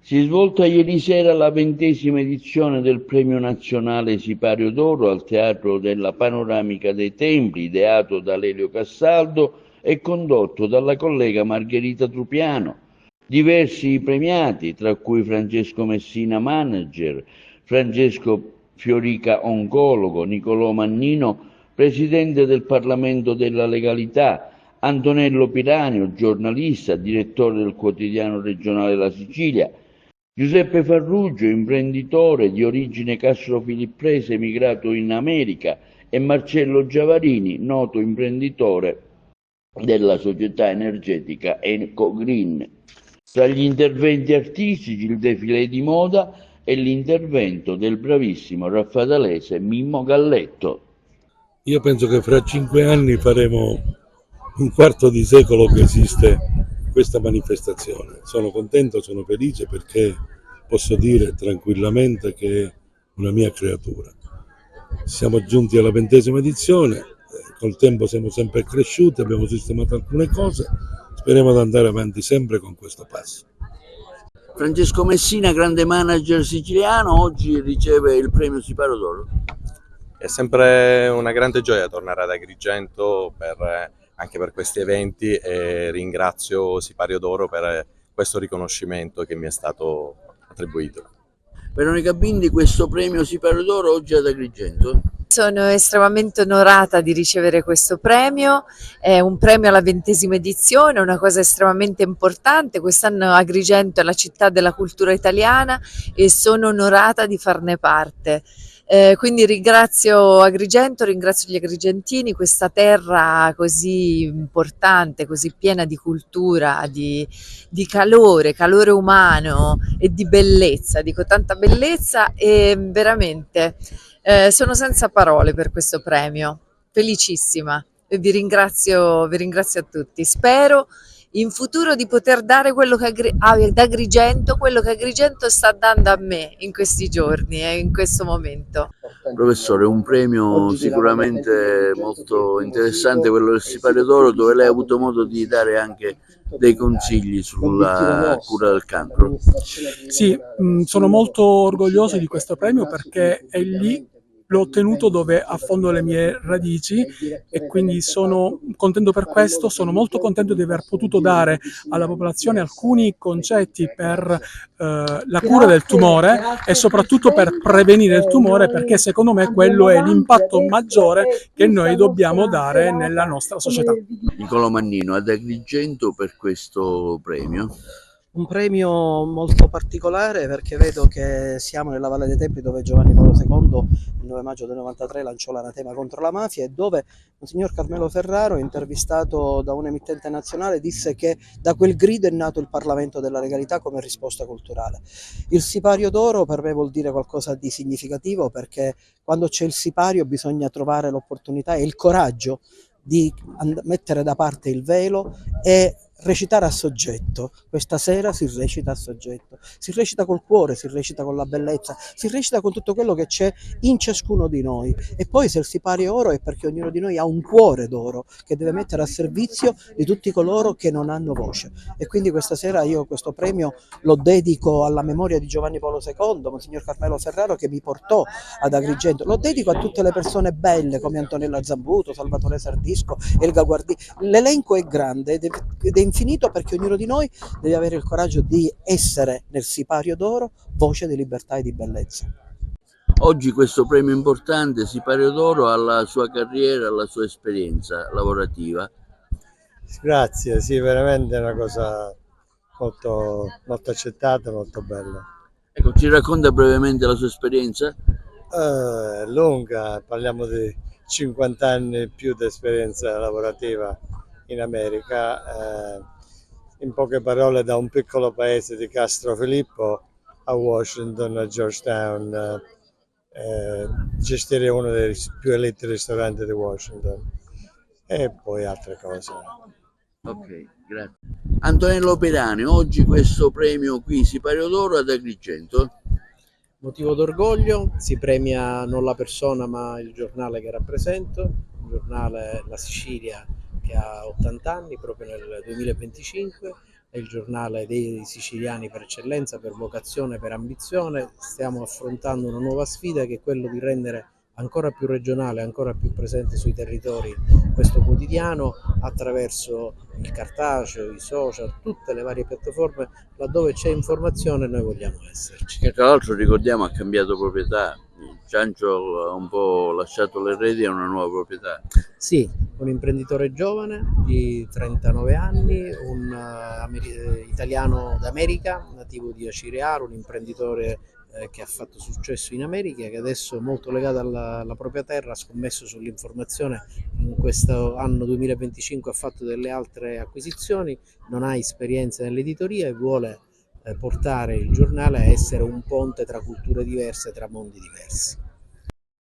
Si è svolta ieri sera la 20ª edizione del Premio Nazionale Sipario d'Oro al Teatro della Panoramica dei Templi, ideato da Lelio Cassaldo e condotto dalla collega Margherita Trupiano. Diversi i premiati, tra cui Francesco Messina, manager, Francesco Fiorica, oncologo, Nicolò Mannino, presidente del Parlamento della Legalità, Antonello Piranio, giornalista, direttore del quotidiano regionale La Sicilia, Giuseppe Farrugio, imprenditore di origine castrofilippese emigrato in America, e Marcello Giavarini, noto imprenditore della società energetica Ecogreen. Tra gli interventi artistici il defilé di moda e l'intervento del bravissimo raffaellese Mimmo Galletto. Io penso che fra 5 anni faremo un quarto di secolo che esiste questa manifestazione. Sono contento, sono felice perché posso dire tranquillamente che è una mia creatura. Siamo giunti alla 20ª edizione, col tempo siamo sempre cresciuti, abbiamo sistemato alcune cose, speriamo di andare avanti sempre con questo passo. Francesco Messina, grande manager siciliano, oggi riceve il premio Sipario d'Oro. È sempre una grande gioia tornare ad Agrigento anche per questi eventi, e ringrazio Sipario d'Oro per questo riconoscimento che mi è stato attribuito. Veronica Bindi, questo premio Sipario d'Oro oggi ad Agrigento. Sono estremamente onorata di ricevere questo premio, è un premio alla 20ª edizione, una cosa estremamente importante. Quest'anno Agrigento è la città della cultura italiana e sono onorata di farne parte. Quindi ringrazio Agrigento, ringrazio gli agrigentini, questa terra così importante, così piena di cultura, di calore umano e di bellezza, dico tanta bellezza, e veramente sono senza parole per questo premio, felicissima, e vi ringrazio a tutti. Spero in futuro di poter dare quello che ad Agrigento, quello che Agrigento sta dando a me in questi giorni e in questo momento. Professore, un premio sicuramente molto interessante, quello del Sipario d'Oro, dove lei ha avuto modo di dare anche dei consigli sulla cura del cancro. Sì, sono molto orgoglioso di questo premio perché è lì, l'ho ottenuto dove affondo le mie radici, e quindi sono contento per questo. Sono molto contento di aver potuto dare alla popolazione alcuni concetti per la cura del tumore e soprattutto per prevenire il tumore, perché secondo me quello è l'impatto maggiore che noi dobbiamo dare nella nostra società. Nicolò Mannino, ad Agrigento per questo premio. Un premio molto particolare perché vedo che siamo nella Valle dei Templi, dove Giovanni Paolo II il 9 maggio del 93 lanciò l'anatema contro la mafia, e dove Monsignor Carmelo Ferraro, intervistato da un emittente nazionale, disse che da quel grido è nato il Parlamento della Legalità come risposta culturale. Il Sipario d'Oro per me vuol dire qualcosa di significativo, perché quando c'è il sipario bisogna trovare l'opportunità e il coraggio di mettere da parte il velo e recitare a soggetto. Questa sera si recita a soggetto, si recita col cuore, si recita con la bellezza, si recita con tutto quello che c'è in ciascuno di noi. E poi, se il sipario oro, è perché ognuno di noi ha un cuore d'oro che deve mettere a servizio di tutti coloro che non hanno voce. E quindi questa sera io questo premio lo dedico alla memoria di Giovanni Paolo II, Monsignor Carmelo Ferraro, che mi portò ad Agrigento. Lo dedico a tutte le persone belle come Antonella Zambuto, Salvatore Sardisco, Elga Guardini. L'elenco è grande ed è infinito, perché ognuno di noi deve avere il coraggio di essere nel Sipario d'Oro voce di libertà e di bellezza. Oggi questo premio importante, Sipario d'Oro, alla sua carriera, alla sua esperienza lavorativa. Grazie, sì, veramente è una cosa molto, molto accettata, molto bella. Ecco, ci racconta brevemente la sua esperienza? È lunga, parliamo di 50 anni più di esperienza lavorativa in America, in poche parole, da un piccolo paese di Castrofilippo a Washington, a Georgetown, gestire uno dei più eletti ristoranti di Washington e poi altre cose. Ok, grazie. Antonello Piranio, oggi questo premio qui, Sipario d'Oro ad Agrigento. Motivo d'orgoglio, si premia non la persona ma il giornale che rappresento, il giornale La Sicilia, che ha 80 anni proprio nel 2025, è il giornale dei siciliani per eccellenza, per vocazione, per ambizione. Stiamo affrontando una nuova sfida che è quello di rendere ancora più regionale, ancora più presente sui territori questo quotidiano attraverso il cartaceo, i social, tutte le varie piattaforme. Laddove c'è informazione noi vogliamo esserci. Che tra l'altro ricordiamo ha cambiato proprietà, Ciancio ha un po' lasciato le reti a una nuova proprietà. Sì, un imprenditore giovane di 39 anni, un italiano d'America, nativo di Acireale, un imprenditore che ha fatto successo in America, che adesso è molto legato alla propria terra, ha scommesso sull'informazione. In questo anno 2025 ha fatto delle altre acquisizioni, non ha esperienza nell'editoria e vuole portare il giornale a essere un ponte tra culture diverse, tra mondi diversi.